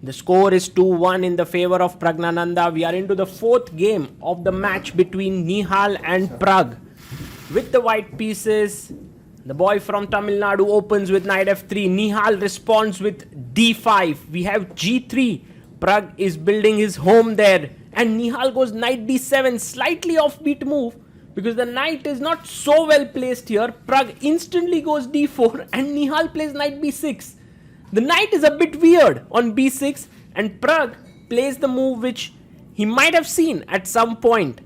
The score is 2-1 in the favor of Praggnanandhaa. We are into the fourth game of the match between Nihal and Pragg. With the white pieces, the boy from Tamil Nadu opens with knight f3. Nihal responds with d5. We have g3. Pragg is building his home there. And Nihal goes knight d7. Slightly offbeat move because the knight is not so well placed here. Pragg instantly goes d4 and Nihal plays knight b6. The knight is a bit weird on b6 and Pragg plays the move which he might have seen at some point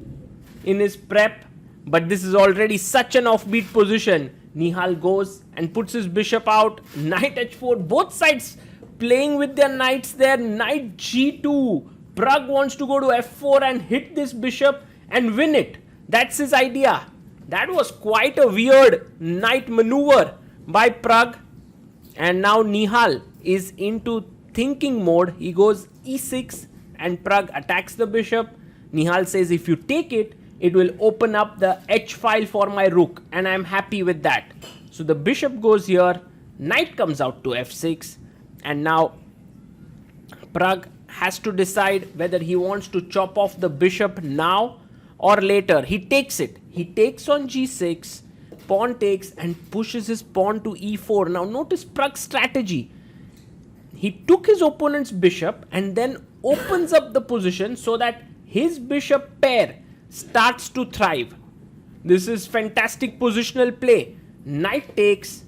in his prep, but this is already such an offbeat position. Nihal goes and puts his bishop out, knight h4, both sides playing with their knights there, knight g2. Pragg wants to go to f4 and hit this bishop and win it. That's his idea. That was quite a weird knight maneuver by Pragg. And now Nihal is into thinking mode. He goes e6 and Pragg attacks the bishop. Nihal says if you take it, it will open up the h file for my rook and I'm happy with that. So the bishop goes here, knight comes out to f6 and now Pragg has to decide whether he wants to chop off the bishop now or later. He takes it. He takes on g6. Pawn takes and pushes his pawn to e4. Now notice Pragg's strategy. He took his opponent's bishop and then opens up the position so that his bishop pair starts to thrive. This is fantastic positional play. Knight takes,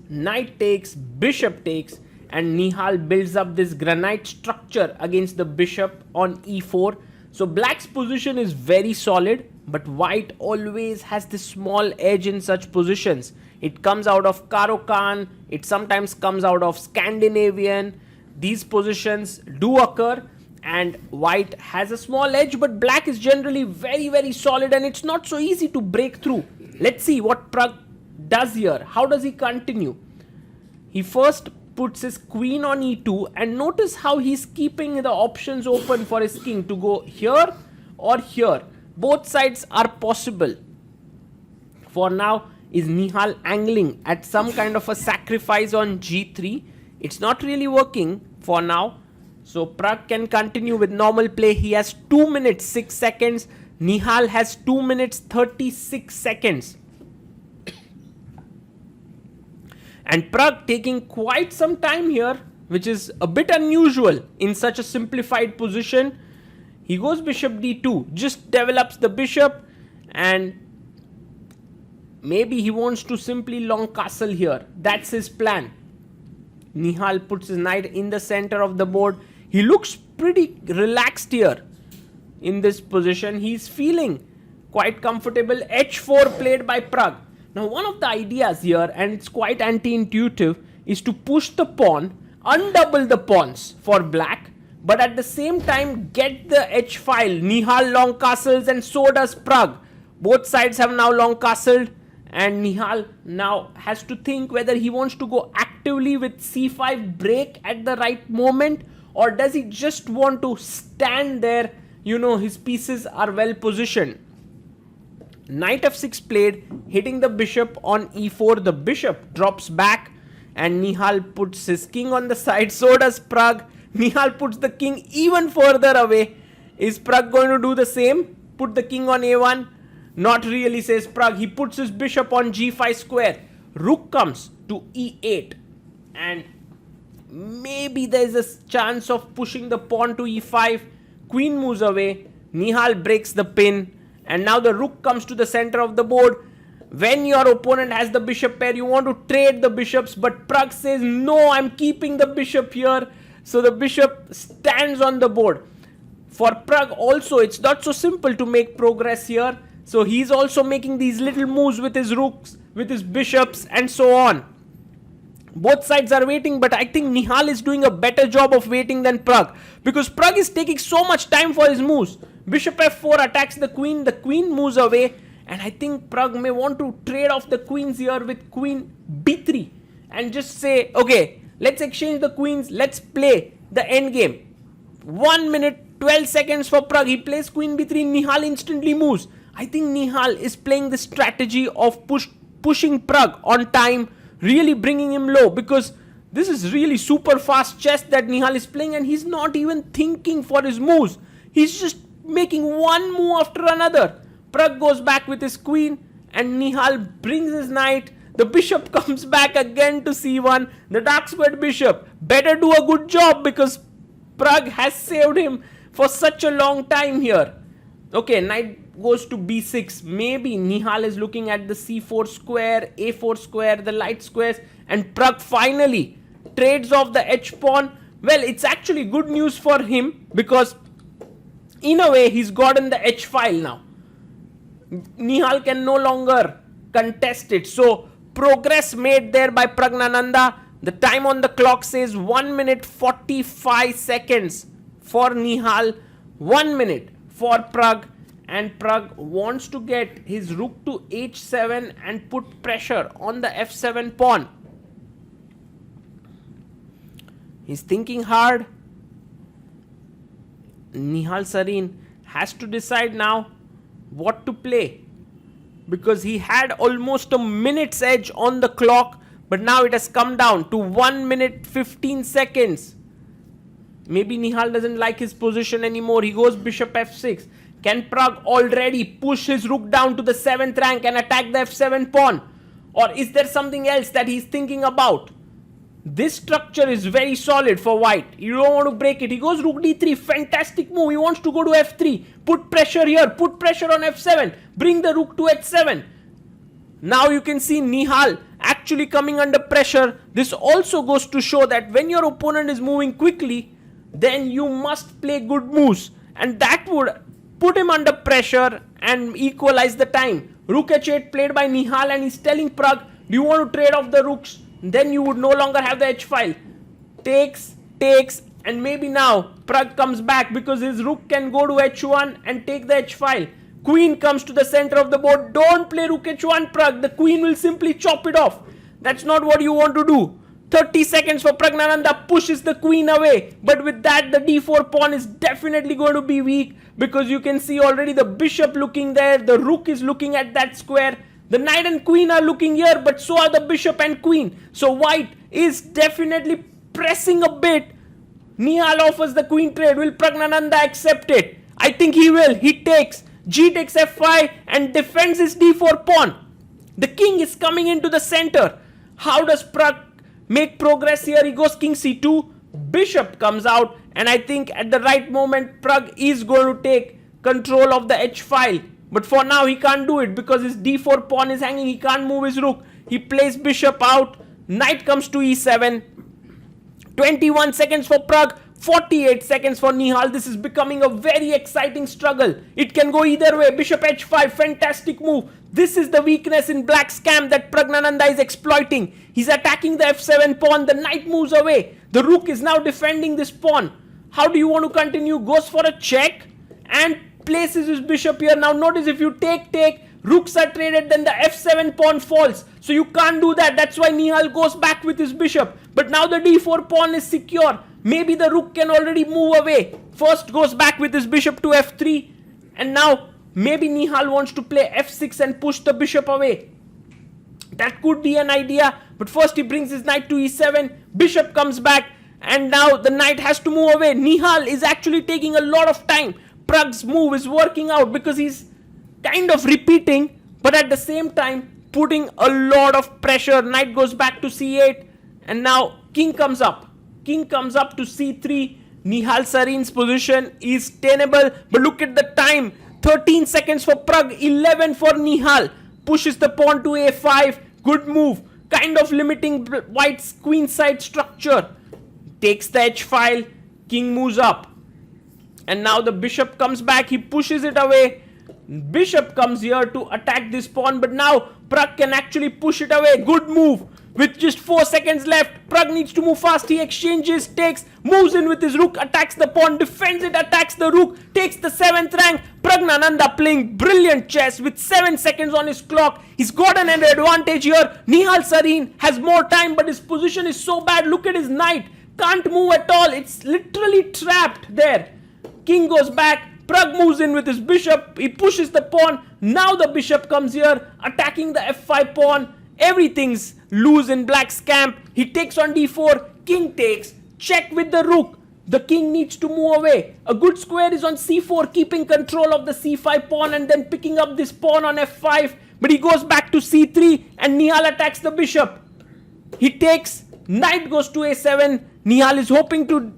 bishop takes, and Nihal builds up this granite structure against the bishop on e4. So black's position is very solid, but white always has this small edge in such positions. It comes out of Caro-Kann, it sometimes comes out of Scandinavian. These positions do occur and white has a small edge, but black is generally very, very solid and it's not so easy to break through. Let's see what Pragg does here. How does he continue? He first puts his queen on e2 and notice how he's keeping the options open for his king to go here or here. Both sides are possible. For now, is Nihal angling at some kind of a sacrifice on g3? It's not really working for now. So Pragg can continue with normal play. He has 2 minutes 6 seconds. Nihal has 2 minutes 36 seconds. And Pragg taking quite some time here, which is a bit unusual in such a simplified position. He goes bishop d2, just develops the bishop and maybe he wants to simply long castle here. That's his plan. Nihal puts his knight in the center of the board. He looks pretty relaxed here in this position. He's feeling quite comfortable. h4 played by Pragg. Now one of the ideas here, and it's quite anti-intuitive, is to push the pawn, undouble the pawns for black, but at the same time get the h file. Nihal long castles and so does Pragg. Both sides have now long castled and Nihal now has to think whether he wants to go actively with c5 break at the right moment or does he just want to stand there. You know, his pieces are well positioned. Knight f6 played, hitting the bishop on e4. The bishop drops back and Nihal puts his king on the side. So does Pragg. Nihal puts the king even further away. Is Pragg going to do the same? Put the king on a1? Not really, says Pragg. He puts his bishop on g5 square. Rook comes to e8. And maybe there is a chance of pushing the pawn to e5. Queen moves away. Nihal breaks the pin. And now the rook comes to the center of the board. When your opponent has the bishop pair, you want to trade the bishops. But Pragg says, no, I'm keeping the bishop here. So the bishop stands on the board. For Pragg also, it's not so simple to make progress here. So he's also making these little moves with his rooks, with his bishops and so on. Both sides are waiting, but I think Nihal is doing a better job of waiting than Pragg. Because Pragg is taking so much time for his moves. Bishop f4 attacks the queen moves away. And I think Pragg may want to trade off the queens here with queen b3. And just say, okay, let's exchange the queens, let's play the endgame. 1 minute 12 seconds for Pragg. He plays queen b3, Nihal instantly moves. I think Nihal is playing the strategy of pushing Pragg on time, really bringing him low because This is really super fast chess that Nihal is playing, and he's not even thinking for his moves. He's just making one move after another. Pragg goes back with his queen, and Nihal brings his knight. The bishop comes back again to c1. The dark squared bishop better do a good job, because Pragg has saved him for such a long time here. Okay, knight goes to b6. Maybe Nihal is looking at the c4 square, a4 square, the light squares, and Pragg finally trades off the h pawn. Well, it's actually good news for him, because in a way he's gotten the h file now. Nihal can no longer contest it. So progress made there by Praggnanandhaa. The time on the clock says 1 minute 45 seconds for Nihal, 1 minute for Pragg, and Pragg wants to get his rook to h7 and put pressure on the f7 pawn. He's thinking hard. Nihal Sarin has to decide now what to play, because he had almost a minute's edge on the clock, but now it has come down to 1 minute 15 seconds. Maybe Nihal doesn't like his position anymore. He goes bishop f6. Can Pragg already push his rook down to the 7th rank and attack the f7 pawn? Or is there something else that he's thinking about? This structure is very solid for white. You don't want to break it. He goes rook d3. Fantastic move. He wants to go to f3. Put pressure here. Put pressure on f7. Bring the rook to h7. Now you can see Nihal actually coming under pressure. This also goes to show that when your opponent is moving quickly, then you must play good moves. And that would put him under pressure and equalize the time. Rook h8 played by Nihal, and he's telling Pragg, do you want to trade off the rooks? Then you would no longer have the h file. Takes, and maybe now Pragg comes back, because his rook can go to h1 and take the h file. Queen comes to the center of the board. Don't play rook h1, Pragg. The queen will simply chop it off. That's not what you want to do. 30 seconds for Praggnanandhaa, pushes the queen away. But with that, the d4 pawn is definitely going to be weak, because you can see already the bishop looking there. The rook is looking at that square. The knight and queen are looking here, but so are the bishop and queen. So white is definitely pressing a bit. Nihal offers the queen trade. Will Praggnanandhaa accept it? I think he will. He takes. G takes f5 and defends his d4 pawn. The king is coming into the center. How does Pragg make progress here? He goes king c2. Bishop comes out, and I think at the right moment Pragg is going to take control of the h file. But for now he can't do it, because his d4 pawn is hanging. He can't move his rook. He plays bishop out. Knight comes to e7. 21 seconds for Pragg. 48 seconds for Nihal. This is becoming a very exciting struggle. It can go either way. Bishop h5. Fantastic move. This is the weakness in black's camp that Praggnanandhaa is exploiting. He's attacking the f7 pawn. The knight moves away. The rook is now defending this pawn. How do you want to continue? Goes for a check and places his bishop here. Now notice, if you take, rooks are traded, then the f7 pawn falls. So you can't do that. That's why Nihal goes back with his bishop. But now the d4 pawn is secure. Maybe the rook can already move away. First goes back with his bishop to f3. And now maybe Nihal wants to play f6 and push the bishop away. That could be an idea. But first he brings his knight to e7. Bishop comes back. And now the knight has to move away. Nihal is actually taking a lot of time. Pragg's move is working out, because he's kind of repeating, but at the same time putting a lot of pressure. Knight goes back to c8, and now king comes up. King comes up to c3. Nihal Sarin's position is tenable, but look at the time. 13 seconds for Pragg, 11 for Nihal. Pushes the pawn to a5. Good move. Kind of limiting white's queenside structure. Takes the h file. King moves up. And now the bishop comes back. He pushes it away. Bishop comes here to attack this pawn. But now Pragg can actually push it away. Good move. With just 4 seconds left, Pragg needs to move fast. He exchanges, takes, moves in with his rook, attacks the pawn, defends it, attacks the rook, takes the 7th rank. Praggnanandhaa playing brilliant chess with 7 seconds on his clock. He's got an advantage here. Nihal Sarin has more time, but his position is so bad. Look at his knight. Can't move at all. It's literally trapped there. King goes back. Pragg moves in with his bishop. He pushes the pawn. Now the bishop comes here, attacking the f5 pawn. Everything's lose in black's camp. He takes on d4, king takes, check with the rook. The king needs to move away. A good square is on c4, keeping control of the c5 pawn and then picking up this pawn on f5. But he goes back to c3 and Nihal attacks the bishop. He takes, knight goes to a7. Nihal is hoping to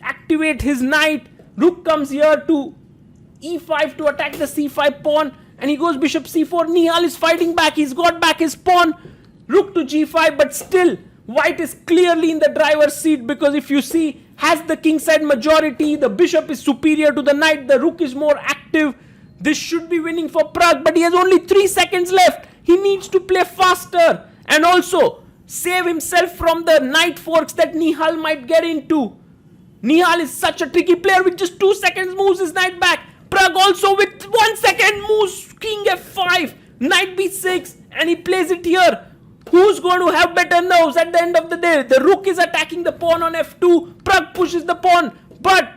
activate his knight. Rook comes here to e5 to attack the c5 pawn. And he goes bishop c4. Nihal is fighting back. He's got back his pawn. Rook to g5, but still white is clearly in the driver's seat, because if you see, has the kingside majority. The bishop is superior to the knight. The rook is more active. This should be winning for Pragg, but he has only 3 seconds left. He needs to play faster and also save himself from the knight forks that Nihal might get into. Nihal is such a tricky player. With just 2 seconds moves his knight back. Pragg also with 1 second moves king f5, knight b6, and he plays it here. Who's going to have better nerves at the end of the day? The rook is attacking the pawn on f2. Pragg pushes the pawn, but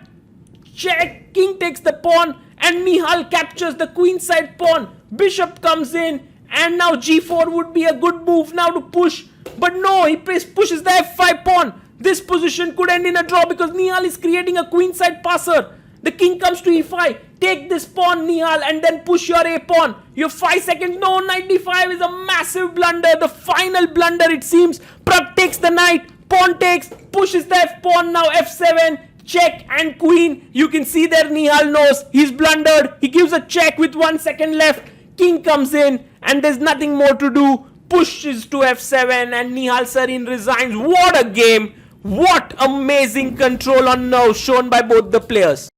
check, king takes the pawn, and Nihal captures the queenside pawn. Bishop comes in, and now g4 would be a good move now to push. But no, he pushes the f5 pawn. This position could end in a draw because Nihal is creating a queenside passer. The king comes to e5. Take this pawn, Nihal, and then push your a pawn. You have 5 seconds. No, knight d5 is a massive blunder. The final blunder, it seems. Pragg takes the knight. Pawn takes. Pushes the f pawn. Now f7. Check and queen. You can see there Nihal knows he's blundered. He gives a check with 1 second left. King comes in and there's nothing more to do. Pushes to f7 and Nihal Sarin resigns. What a game. What amazing control on nerves shown by both the players.